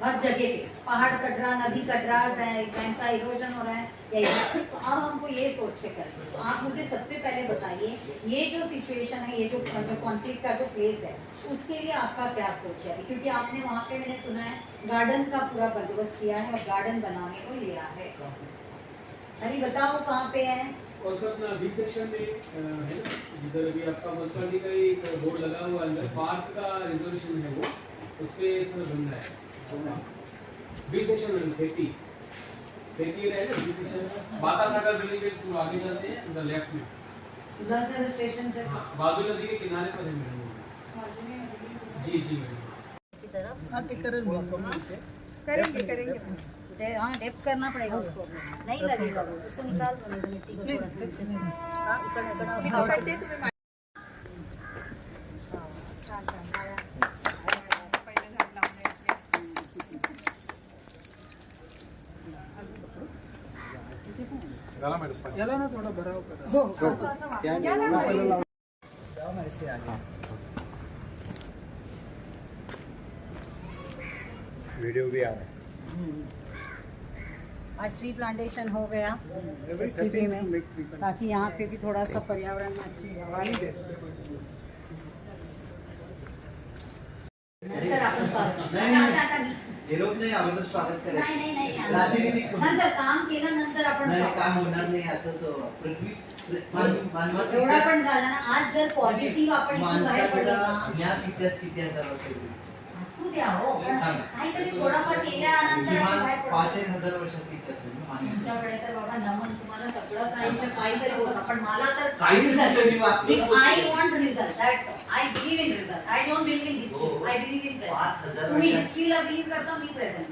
हर जगह पे पहाड़ कट रहा, नदी कट रहा, बैंक का इरोजन हो रहा है, यही। तो अब हमको ये सोच से करें। तो आप मुझे सबसे पहले बताइए, ये जो सिचुएशन है, ये जो कॉन्फ्लिक्ट का जो प्लेस है, उसके लिए आपका क्या सोच है? क्योंकि आपने वहाँ पे मैंने सुना है गार्डन का पूरा बंदोबस्त किया है और गार्डन बनाने को लिया है, अभी बताओ कहाँ पे है? और सर अपना बी सेक्शन में है ना, जिधर अभी आपका म्यूनसिपालिटी का एक बोर्ड लगा हुआ है अंदर, पार्क का रिजर्वेशन है वो, उस पर सर बन रहा है बी सेक्शन में खेती रहे ना, बी सेक्शन बाता सागर बिल्डिंग के आगे चलते हैं उधर लेफ्ट में, उधर से स्टेशन से बादुल नदी के किनारे पर है मैडम। जी जी मैडम, करेंगे हाँ, डेप्थ करना पड़ेगा उसको, नहीं लगेगा वो, उसको निकाल दो, नहीं मिट्टी को थोड़ा वीडियो भी आ रहा है। आज ट्री प्लांटेशन हो गया इस सिटी में, ताकि यहाँ पे भी थोड़ा सा पर्यावरण में अच्छी हवा मिले। नंतर आपण करू. आता मी निरोप नाही, अगोदर स्वागत नाही करायचं. नाही नाही प्रातिनिधिक म्हणून. नंतर काम केलं नंतर आपण नाही, जाऊ. काम होणार नाही असंच पृथ्वी मानवाचा एवढा इतिहास- पण झाला ना. आज जर पॉझिटिव्ह आपण इथून बाहेर पडलो माणसाचा ना, ज्ञात इतिहास किती हजार वर्षापूर्वीचा? असू द्या हो, पण सांगा. काहीतरी थोडाफार केल्यानंतर आपण बाहेर किमान पडतो. 5,000 वर्षाचा इतिहास आहे ना मानवी सृष्टीचा. तुमच्याकडे तर बाबा नमन, तुम्हाला सगळं काहीतरी होतं, पण मला तर काही नाही वाचलं. I want result. That's all. I believe in result. I don't believe in history. हो. I believe in 5,000 present. तुम्ही वर्षात. हिस्ट्रीला बिलीव्ह करता, मी प्रेझेंट.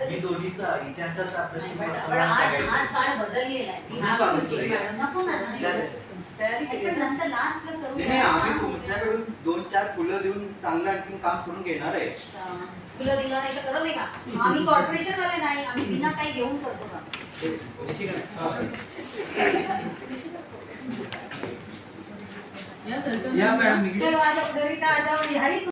मी दोन्हीचा इतिहासाचा प्रश्न पण वर्तमान आज सांगायचा. आज काळ बदललेला आहे. तुम्ही स्वागत करूया. नको ना. तयारी केली पण ना? नंतर लास्टला करू. नाही, आम्ही तुमच्याकडून 2-4 फुलं देऊन चांगलं आणखी काम करून घेणार आहे. तुला दिला नाही तर करत नाही का? आम्ही कॉर्पोरेशन वाले नाही, आम्ही बिना काही घेऊन करतो का? निशी करा. या मॅडम चलो आ जाओ, कविता आ जाओ. हरी